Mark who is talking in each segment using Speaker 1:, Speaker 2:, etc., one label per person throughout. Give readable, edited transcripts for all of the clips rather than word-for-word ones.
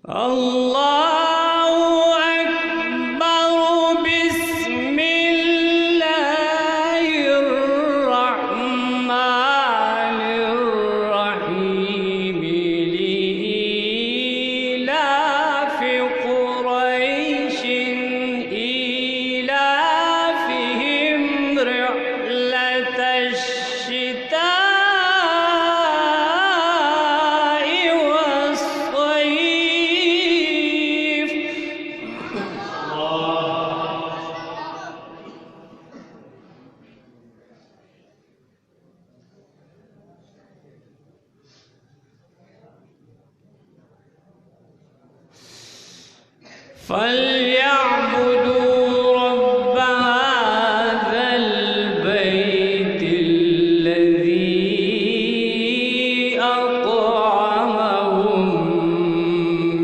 Speaker 1: الله أكبر. بسم الله الرحمن الرحيم. لإيلاف قريش إيلافهم رحلة الشتاء والصيف. فليعبدوا رب هذا البيت الذي أطعمهم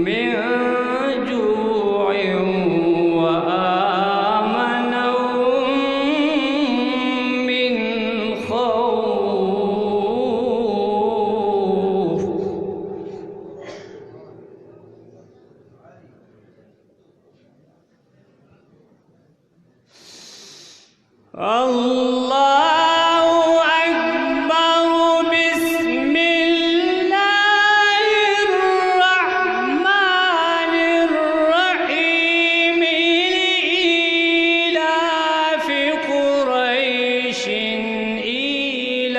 Speaker 1: من جوع وآمنهم من خوف. الله أكبر. بسم الله الرحمن الرحيم. لإيلاف قريش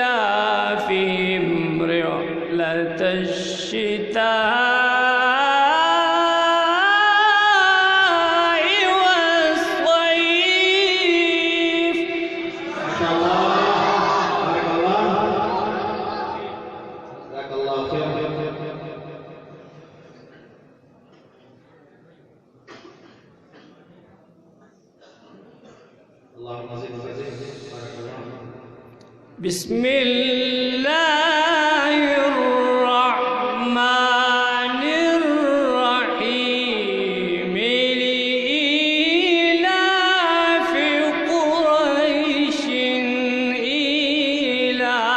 Speaker 1: إيلافهم رحلة الشتاء والصيف. بسم الله الرحمن الرحيم. لإيلاف قريش إيلافهم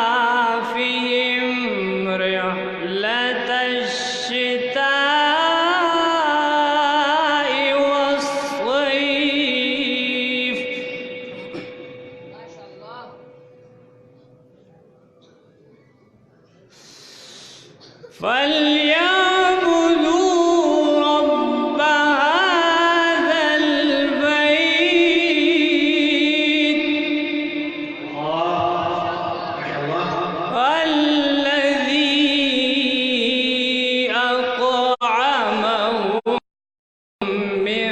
Speaker 1: رحلة الشتاء والصيف. فليعبدوا رب هذا البيت الذي أطعمهم من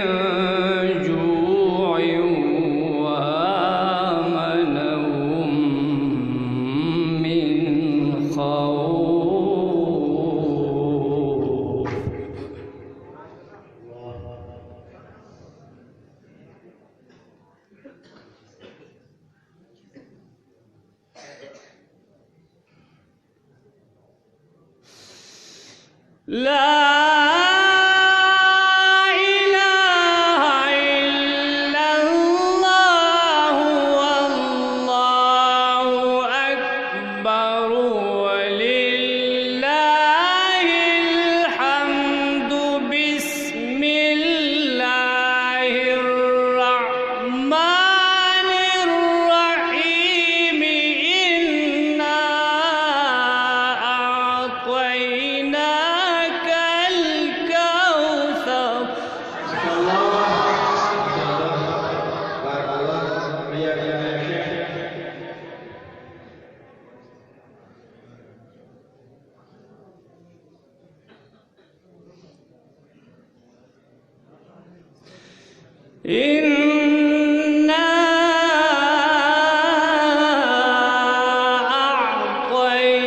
Speaker 1: جوع وآمنهم من خوف. لا إله إلا الله والله أكبر ولله الحمد. بسم الله الرحمن الرحيم. إنا أعطيناك الكوثر. إنا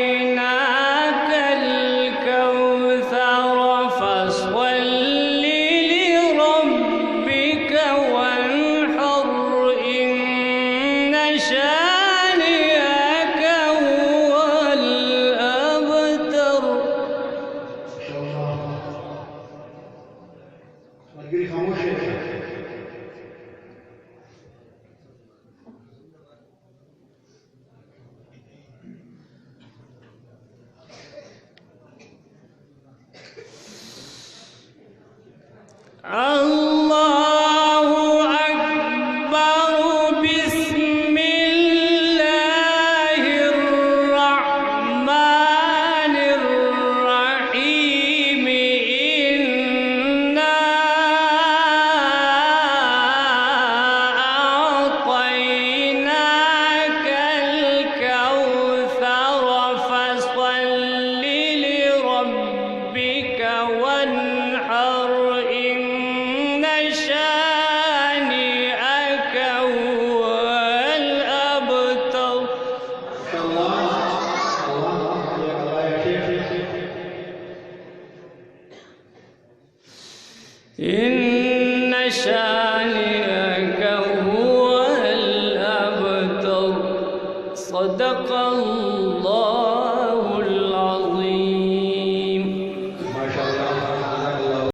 Speaker 1: أعطيناك الكوثر فصل لربك وانحر. إن شانئك هو الأبتر. الله أكبر. بسم الله الرحمن الرحيم. إنا أعطيناك الكوثر فصل لربك وانحر. إن شانئك هو الأبتر. إن شانئك